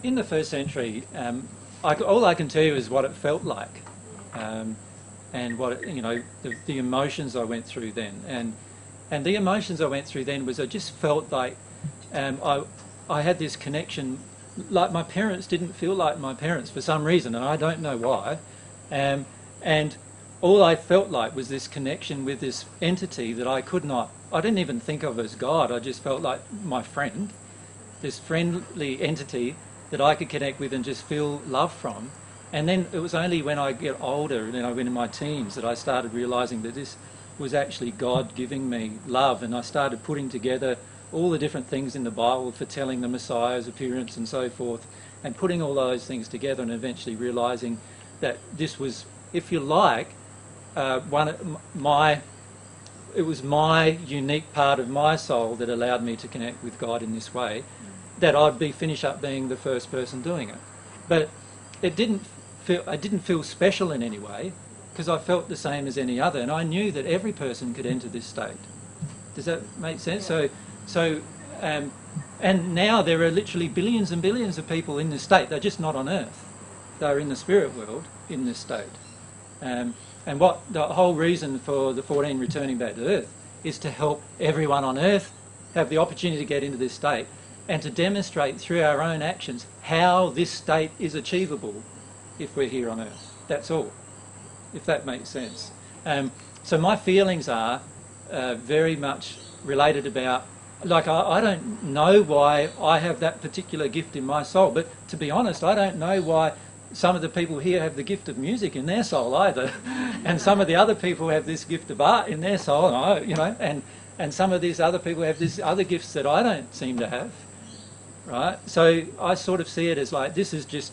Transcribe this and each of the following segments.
In the first century, all I can tell you is what it felt like, and what the emotions I went through then, and the emotions I went through then was I just felt like I had this connection, like my parents didn't feel like my parents for some reason, and I don't know why, and all I felt like was this connection with this entity that I didn't even think of as God. I just felt like my friend, this friendly entity that I could connect with and just feel love from. And then it was only when I get older, and then I went in my teens, that I started realising that this was actually God giving me love, and I started putting together all the different things in the Bible for telling the Messiah's appearance and so forth, and putting all those things together and eventually realising that this was, if you like, it was my unique part of my soul that allowed me to connect with God in this way, that I'd finish up being the first person doing it. But I didn't feel special in any way, because I felt the same as any other, and I knew that every person could enter this state. Does that make sense? And now there are literally billions and billions of people in this state. They're just not on Earth. They're in the spirit world in this state. And what the whole reason for the 14 returning back to Earth is to help everyone on Earth have the opportunity to get into this state, and to demonstrate through our own actions how this state is achievable if we're here on Earth. That's all, if that makes sense. So my feelings are very much related about, like, I don't know why I have that particular gift in my soul, but to be honest, I don't know why some of the people here have the gift of music in their soul either, and some of the other people have this gift of art in their soul, and some of these other people have these other gifts that I don't seem to have. Right? So I sort of see it as like, this is just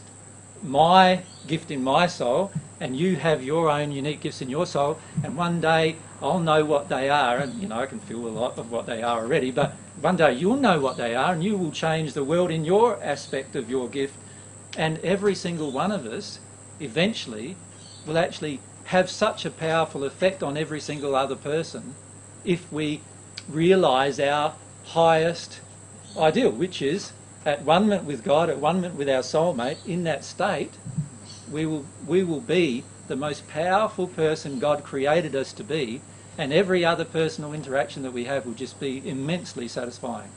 my gift in my soul, and you have your own unique gifts in your soul, and one day I'll know what they are, and I can feel a lot of what they are already, but one day you'll know what they are, and you will change the world in your aspect of your gift, and every single one of us eventually will actually have such a powerful effect on every single other person if we realise our highest ideal, which is at one-ment with God, at one-ment with our soulmate. In that state, we will be the most powerful person God created us to be, and every other personal interaction that we have will just be immensely satisfying.